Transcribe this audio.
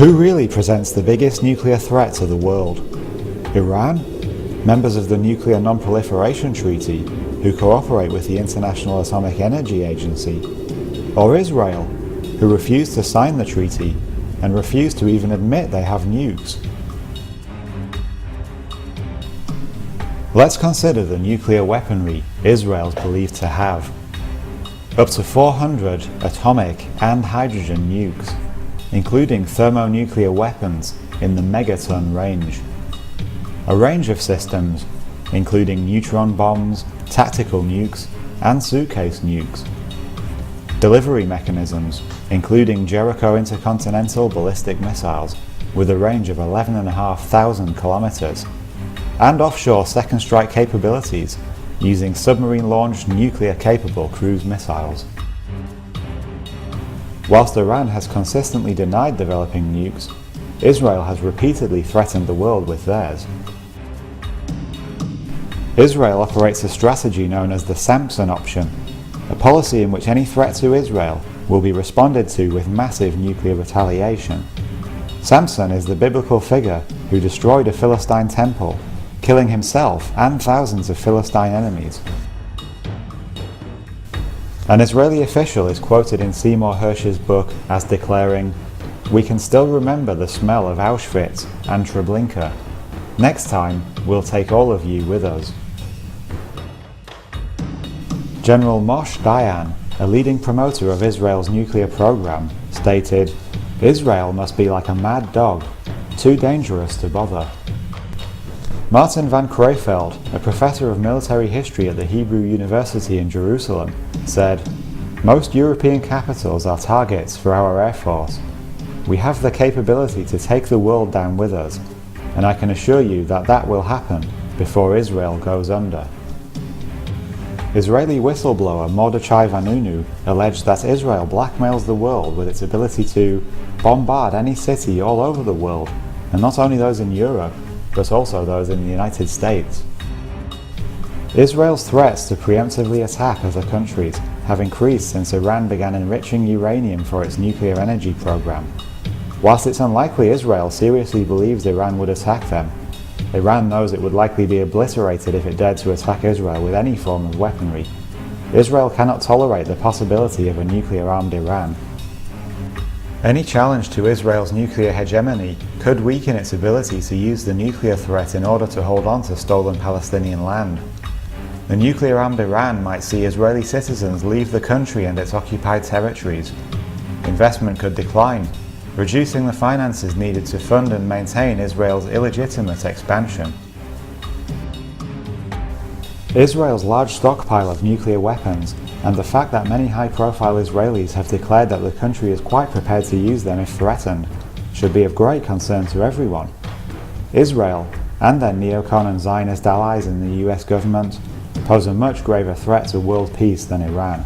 Who really presents the biggest nuclear threat to the world? Iran, members of the Nuclear Non-Proliferation Treaty, who cooperate with the International Atomic Energy Agency, or Israel, who refuse to sign the treaty and refuse to even admit they have nukes? Let's consider the nuclear weaponry Israel is believed to have. Up to 400 atomic and hydrogen nukes, including thermonuclear weapons in the megaton range. A range of systems, including neutron bombs, tactical nukes, and suitcase nukes. Delivery mechanisms, including Jericho intercontinental ballistic missiles with a range of 11,500 kilometers, and offshore second strike capabilities using submarine-launched nuclear-capable cruise missiles. Whilst Iran has consistently denied developing nukes, Israel has repeatedly threatened the world with theirs. Israel operates a strategy known as the Samson option, a policy in which any threat to Israel will be responded to with massive nuclear retaliation. Samson is the biblical figure who destroyed a Philistine temple, killing himself and thousands of Philistine enemies. An Israeli official is quoted in Seymour Hersh's book as declaring, "We can still remember the smell of Auschwitz and Treblinka. Next time, we'll take all of you with us." General Moshe Dayan, a leading promoter of Israel's nuclear program, stated, "Israel must be like a mad dog, too dangerous to bother." Martin van Crefeld, a professor of military history at the Hebrew University in Jerusalem, said, "Most European capitals are targets for our Air Force. We have the capability to take the world down with us, and I can assure you that that will happen before Israel goes under." Israeli whistleblower Mordechai Vanunu alleged that Israel blackmails the world with its ability to bombard any city all over the world, and not only those in Europe, but also those in the United States. Israel's threats to preemptively attack other countries have increased since Iran began enriching uranium for its nuclear energy program. Whilst it's unlikely Israel seriously believes Iran would attack them, Iran knows it would likely be obliterated if it dared to attack Israel with any form of weaponry. Israel cannot tolerate the possibility of a nuclear-armed Iran. Any challenge to Israel's nuclear hegemony could weaken its ability to use the nuclear threat in order to hold on to stolen Palestinian land. The nuclear-armed Iran might see Israeli citizens leave the country and its occupied territories. Investment could decline, reducing the finances needed to fund and maintain Israel's illegitimate expansion. Israel's large stockpile of nuclear weapons and the fact that many high-profile Israelis have declared that the country is quite prepared to use them if threatened should be of great concern to everyone. Israel and their neocon and Zionist allies in the US government pose a much graver threat to world peace than Iran.